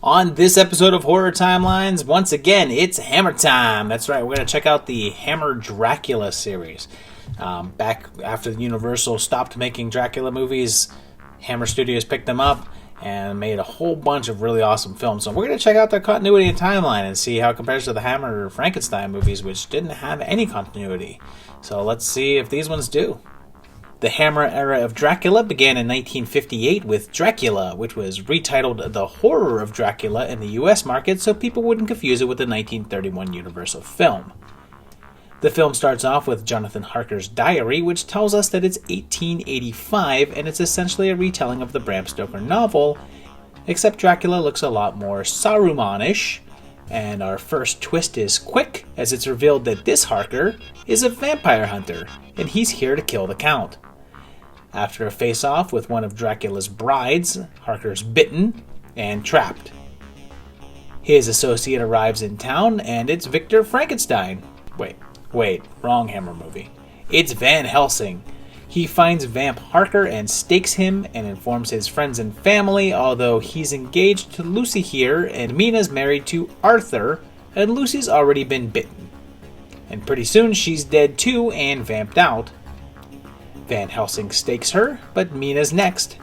On this episode of Horror Timelines, once again, it's Hammer time. That's right, we're going to check out the Hammer Dracula series. Back after Universal stopped making Dracula movies, Hammer Studios picked them up and made a whole bunch of really awesome films. So we're going to check out their continuity and timeline and see how it compares to the Hammer Frankenstein movies, which didn't have any continuity. So let's see if these ones do. The Hammer era of Dracula began in 1958 with Dracula, which was retitled The Horror of Dracula in the US market so people wouldn't confuse it with the 1931 Universal film. The film starts off with Jonathan Harker's diary, which tells us that it's 1885 and it's essentially a retelling of the Bram Stoker novel, except Dracula looks a lot more Saruman-ish, and our first twist is quick as it's revealed that this Harker is a vampire hunter, and he's here to kill the Count. After a face-off with one of Dracula's brides, Harker's bitten and trapped. His associate arrives in town, and it's Victor Frankenstein. Wait, wrong Hammer movie. It's Van Helsing. He finds Vamp Harker and stakes him and informs his friends and family, although he's engaged to Lucy here, and Mina's married to Arthur, and Lucy's already been bitten. And pretty soon she's dead too and vamped out. Van Helsing stakes her, but Mina's next,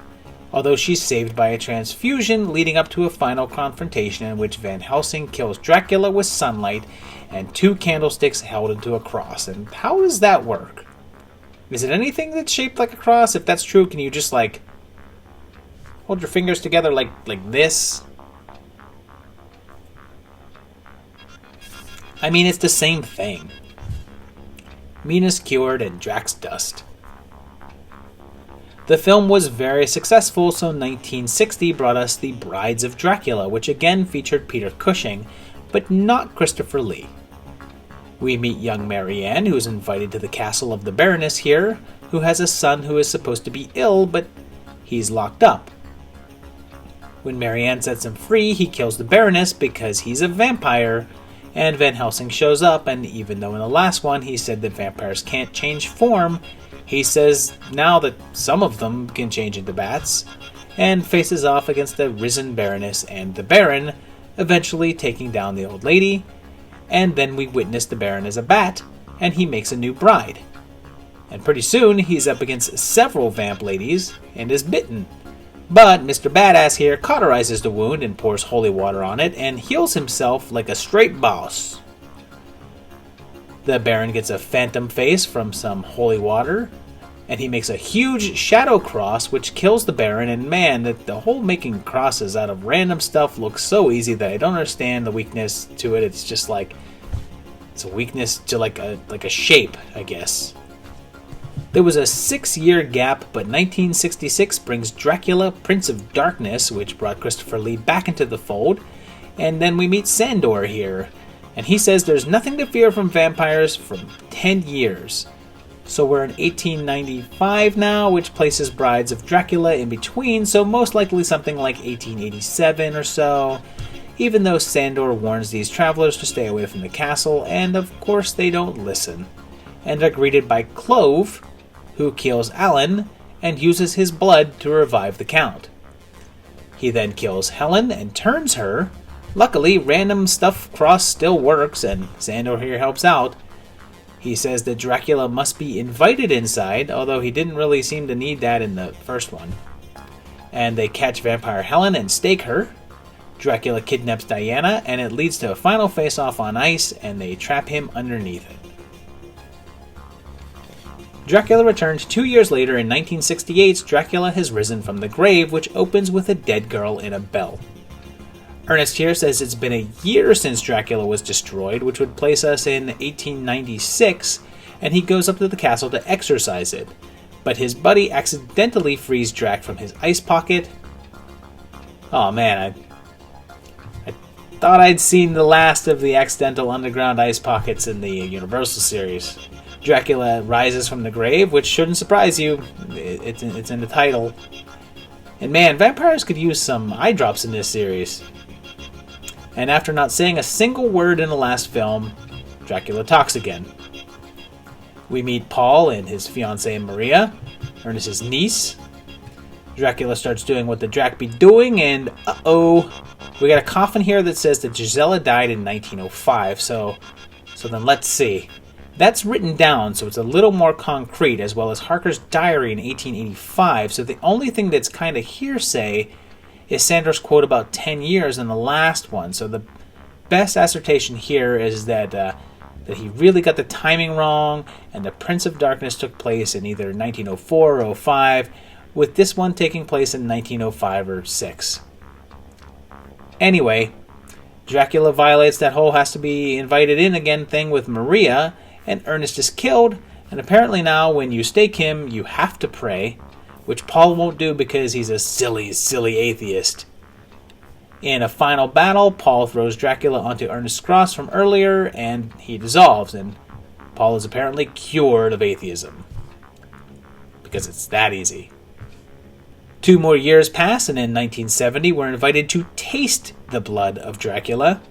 although she's saved by a transfusion leading up to a final confrontation in which Van Helsing kills Dracula with sunlight and 2 candlesticks held into a cross. And how does that work? Is it anything that's shaped like a cross? If that's true, can you just hold your fingers together like this? I mean, it's the same thing. Mina's cured and Drax dust. The film was very successful, so 1960 brought us the Brides of Dracula, which again featured Peter Cushing, but not Christopher Lee. We meet young Marianne, who is invited to the castle of the Baroness here, who has a son who is supposed to be ill, but he's locked up. When Marianne sets him free, he kills the Baroness because he's a vampire, and Van Helsing shows up, and even though in the last one he said that vampires can't change form, he says now that some of them can change into bats, and faces off against the risen Baroness and the Baron, eventually taking down the old lady, and then we witness the Baron as a bat, and he makes a new bride. And pretty soon he's up against several vamp ladies, and is bitten. But Mr. Badass here cauterizes the wound and pours holy water on it, and heals himself like a straight boss. The Baron gets a phantom face from some holy water, and he makes a huge shadow cross which kills the Baron, and man, that the whole making crosses out of random stuff looks so easy that I don't understand the weakness to it. It's just it's a weakness to like a shape, I guess. There was a 6-year gap, but 1966 brings Dracula, Prince of Darkness, which brought Christopher Lee back into the fold, and then we meet Sandor here, and he says there's nothing to fear from vampires for 10 years. So we're in 1895 now, which places Brides of Dracula in between, so most likely something like 1887 or so, even though Sandor warns these travelers to stay away from the castle, and of course they don't listen, and are greeted by Clove, who kills Alan and uses his blood to revive the Count. He then kills Helen and turns her. Luckily, random stuff cross still works, and Sandor here helps out. He says that Dracula must be invited inside, although he didn't really seem to need that in the first one. And they catch Vampire Helen and stake her. Dracula kidnaps Diana, and it leads to a final face-off on ice, and they trap him underneath it. Dracula returns 2 years later in 1968's Dracula Has Risen from the Grave, which opens with a dead girl in a bell. Ernest here says it's been a year since Dracula was destroyed, which would place us in 1896, and he goes up to the castle to exorcise it. But his buddy accidentally frees Drac from his ice pocket. Oh man, I thought I'd seen the last of the accidental underground ice pockets in the Universal series. Dracula Rises from the Grave, which shouldn't surprise you, it's in the title. And man, vampires could use some eye drops in this series. And after not saying a single word in the last film, Dracula talks again. We meet Paul and his fiancée Maria, Ernest's niece. Dracula starts doing what the Drac be doing, and uh-oh, we got a coffin here that says that Gisela died in 1905, so then let's see. That's written down, so it's a little more concrete, as well as Harker's diary in 1885, so the only thing that's kind of hearsay is Sandor's quote about 10 years in the last one, so the best assertion here is that he really got the timing wrong, and the Prince of Darkness took place in either 1904 or 05, with this one taking place in 1905 or 6. Anyway, Dracula violates that whole has to be invited in again thing with Maria, and Ernest is killed, and apparently now when you stake him, you have to pray, which Paul won't do because he's a silly, silly atheist. In a final battle, Paul throws Dracula onto Ernest's cross from earlier, and he dissolves, and Paul is apparently cured of atheism. Because it's that easy. 2 more years pass, and in 1970, we're invited to taste the blood of Dracula.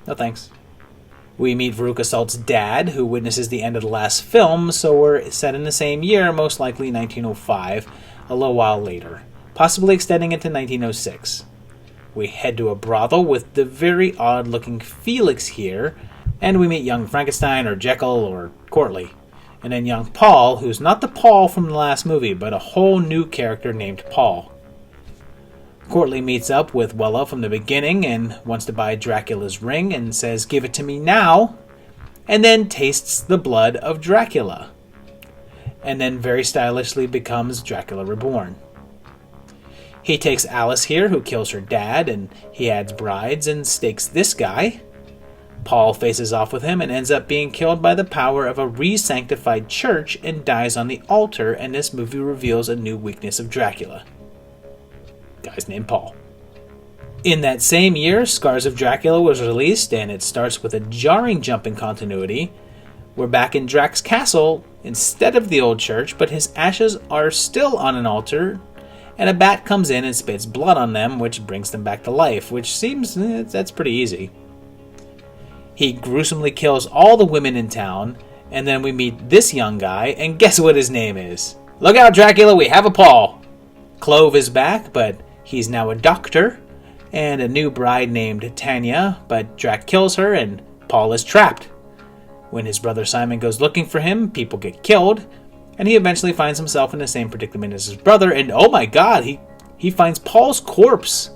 No thanks. We meet Veruca Salt's dad, who witnesses the end of the last film, so we're set in the same year, most likely 1905, a little while later, possibly extending into 1906. We head to a brothel with the very odd-looking Felix here, and we meet young Frankenstein, or Jekyll, or Courtly. And then young Paul, who's not the Paul from the last movie, but a whole new character named Paul. Courtly meets up with Wella from the beginning and wants to buy Dracula's ring and says, "Give it to me now," and then tastes the blood of Dracula. And then very stylishly becomes Dracula Reborn. He takes Alice here, who kills her dad, and he adds brides and stakes this guy. Paul faces off with him and ends up being killed by the power of a re-sanctified church and dies on the altar, and this movie reveals a new weakness of Dracula. Guy's named Paul. In that same year, Scars of Dracula was released, and it starts with a jarring jump in continuity. We're back in Drac's castle instead of the old church, but his ashes are still on an altar, and a bat comes in and spits blood on them, which brings them back to life, which seems that's pretty easy. He gruesomely kills all the women in town, and then we meet this young guy, and guess what his name is? Look out, Dracula, we have a Paul! Clove is back, but he's now a doctor, and a new bride named Tanya, but Drac kills her, and Paul is trapped. When his brother Simon goes looking for him, people get killed, and he eventually finds himself in the same predicament as his brother, and oh my god, he finds Paul's corpse.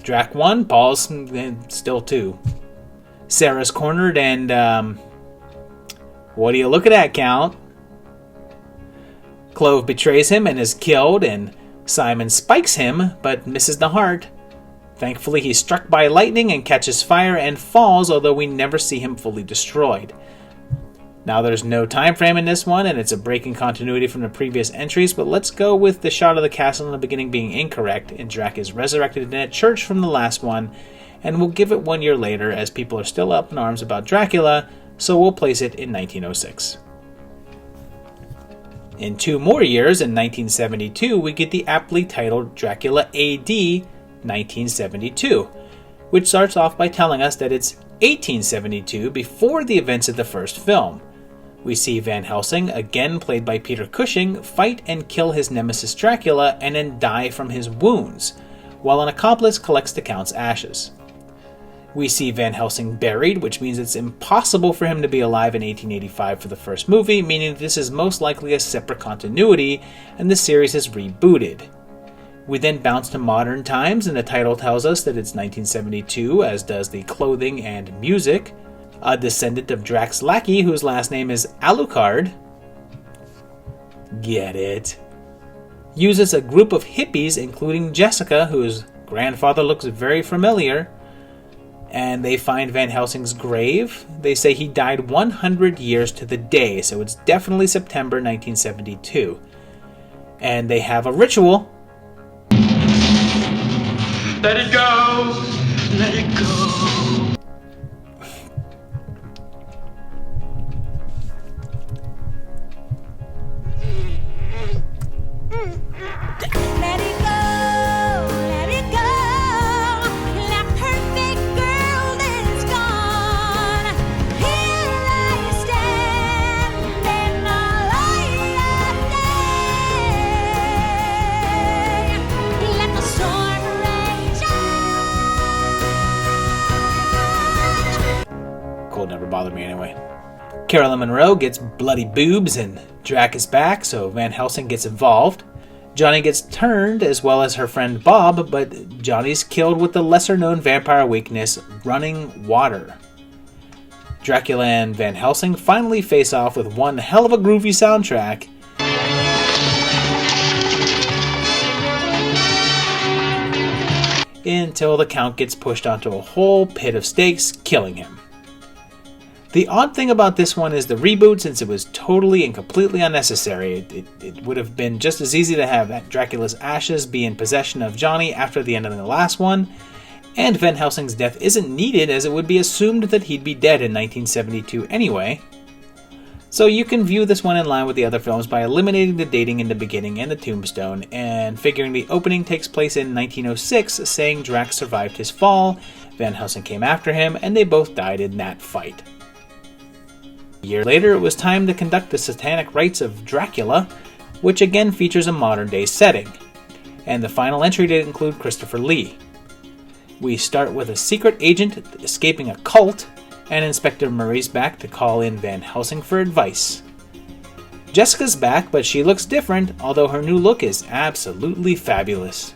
Drac 1, Paul's still 2. Sarah's cornered, and what are you looking at, Count? Clove betrays him and is killed, and Simon spikes him, but misses the heart. Thankfully, he's struck by lightning and catches fire and falls, although we never see him fully destroyed. Now, there's no time frame in this one, and it's a break in continuity from the previous entries, but let's go with the shot of the castle in the beginning being incorrect, and Drac is resurrected in a church from the last one, and we'll give it 1 year later, as people are still up in arms about Dracula, so we'll place it in 1906. In 2 more years, in 1972, we get the aptly titled Dracula AD 1972, which starts off by telling us that it's 1872 before the events of the first film. We see Van Helsing, again played by Peter Cushing, fight and kill his nemesis Dracula and then die from his wounds, while an accomplice collects the Count's ashes. We see Van Helsing buried, which means it's impossible for him to be alive in 1885 for the first movie, meaning this is most likely a separate continuity, and the series is rebooted. We then bounce to modern times, and the title tells us that it's 1972, as does the clothing and music. A descendant of Drac's lackey, whose last name is Alucard, get it, uses a group of hippies, including Jessica, whose grandfather looks very familiar, and they find Van Helsing's grave. They say he died 100 years to the day, so it's definitely September 1972. And they have a ritual. Let it go! Let it go! Let it go, let it go. That perfect girl is gone. Here I stand in the light of Carolyn Monroe gets bloody boobs and Drac is back, so Van Helsing gets involved. Johnny gets turned, as well as her friend Bob, but Johnny's killed with the lesser-known vampire weakness, running water. Dracula and Van Helsing finally face off with one hell of a groovy soundtrack. Until the Count gets pushed onto a whole pit of stakes, killing him. The odd thing about this one is the reboot, since it was totally and completely unnecessary. It would have been just as easy to have Dracula's ashes be in possession of Johnny after the end of the last one, and Van Helsing's death isn't needed as it would be assumed that he'd be dead in 1972 anyway. So you can view this one in line with the other films by eliminating the dating in the beginning and the tombstone, and figuring the opening takes place in 1906, saying Drac survived his fall, Van Helsing came after him, and they both died in that fight. A year later, it was time to conduct the Satanic Rites of Dracula, which again features a modern-day setting. And the final entry did include Christopher Lee. We start with a secret agent escaping a cult, and Inspector Murray's back to call in Van Helsing for advice. Jessica's back, but she looks different, although her new look is absolutely fabulous.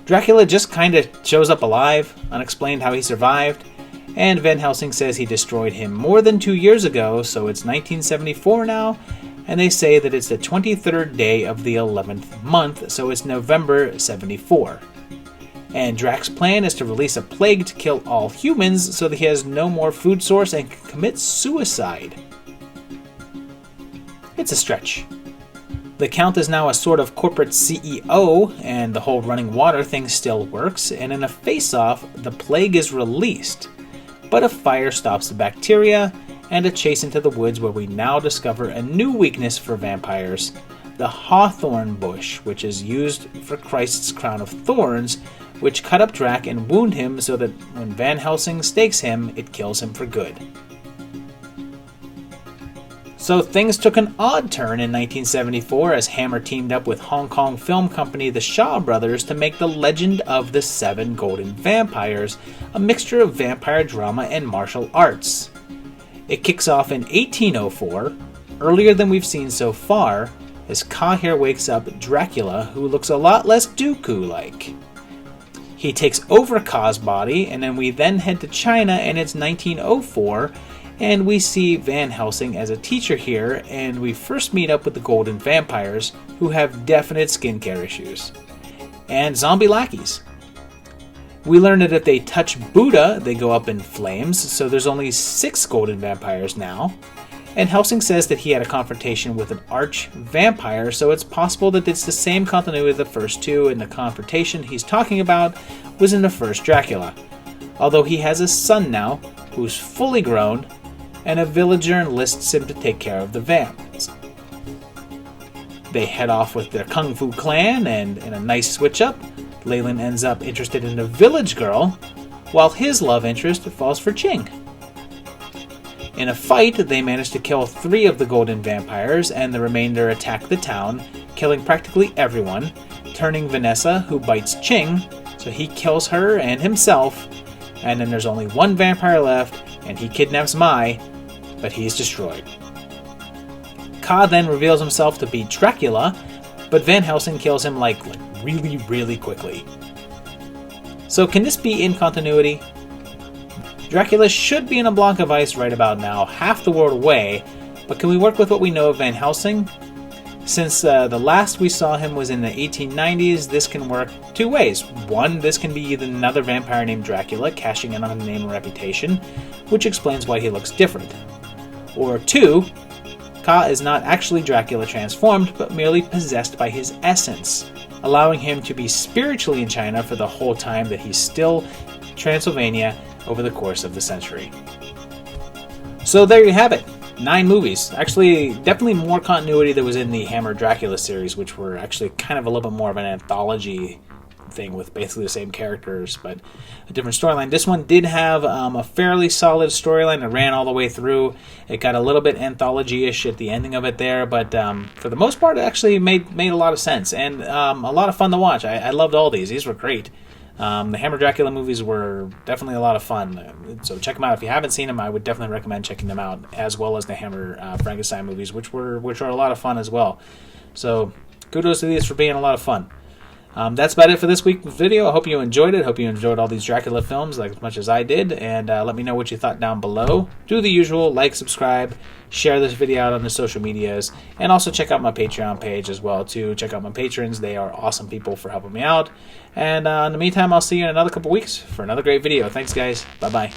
Dracula just kinda shows up alive, unexplained how he survived, and Van Helsing says he destroyed him more than 2 years ago, so it's 1974 now, and they say that it's the 23rd day of the 11th month, so it's November 74. And Drac's plan is to release a plague to kill all humans so that he has no more food source and can commit suicide. It's a stretch. The Count is now a sort of corporate CEO, and the whole running water thing still works, and in a face-off, the plague is released. But a fire stops the bacteria, and a chase into the woods where we now discover a new weakness for vampires, the hawthorn bush, which is used for Christ's crown of thorns, which cut up Drac and wound him so that when Van Helsing stakes him, it kills him for good. So things took an odd turn in 1974 as Hammer teamed up with Hong Kong film company the Shaw Brothers to make The Legend of the Seven Golden Vampires, a mixture of vampire drama and martial arts. It kicks off in 1804, earlier than we've seen so far, as Ka here wakes up Dracula, who looks a lot less Dooku-like. He takes over Ka's body, and then we head to China, and it's 1904, and we see Van Helsing as a teacher here, and we first meet up with the Golden Vampires, who have definite skincare issues. And zombie lackeys. We learn that if they touch Buddha, they go up in flames, so there's only 6 Golden Vampires now. And Helsing says that he had a confrontation with an arch-vampire, so it's possible that it's the same continuity of the first two, and the confrontation he's talking about was in the first Dracula. Although he has a son now, who's fully grown, and a villager enlists him to take care of the vamps. They head off with their Kung Fu clan, and in a nice switch-up, Leyland ends up interested in a village girl, while his love interest falls for Ching. In a fight, they manage to kill 3 of the Golden Vampires, and the remainder attack the town, killing practically everyone, turning Vanessa, who bites Ching, so he kills her and himself, and then there's only one vampire left, and he kidnaps Mai, but he's destroyed. Ka then reveals himself to be Dracula, but Van Helsing kills him like really quickly. So can this be in continuity? Dracula should be in a block of ice right about now, half the world away, but can we work with what we know of Van Helsing? Since the last we saw him was in the 1890s, this can work 2 ways. 1, this can be either another vampire named Dracula, cashing in on a name and reputation, which explains why he looks different. Or 2, Ka is not actually Dracula transformed, but merely possessed by his essence, allowing him to be spiritually in China for the whole time that he's still Transylvania over the course of the century. So there you have it. 9 movies. Actually, definitely more continuity that was in the Hammer Dracula series, which were actually kind of a little bit more of an anthology thing with basically the same characters, but a different storyline. This one did have a fairly solid storyline that ran all the way through. It got a little bit anthology-ish at the ending of it there, but for the most part, it actually made a lot of sense, and a lot of fun to watch. I loved all these. These were great. The Hammer Dracula movies were definitely a lot of fun, so check them out. If you haven't seen them, I would definitely recommend checking them out, as well as the Hammer Frankenstein movies, which are a lot of fun as well. So kudos to these for being a lot of fun. That's about it for this week's video. I hope you enjoyed it. Hope you enjoyed all these Dracula films like as much as I did. And let me know what you thought down below. Do the usual, like, subscribe, share this video out on the social medias, and also check out my Patreon page as well too. Check out my patrons. They are awesome people for helping me out. And in the meantime, I'll see you in another couple weeks for another great video. Thanks, guys. Bye-bye.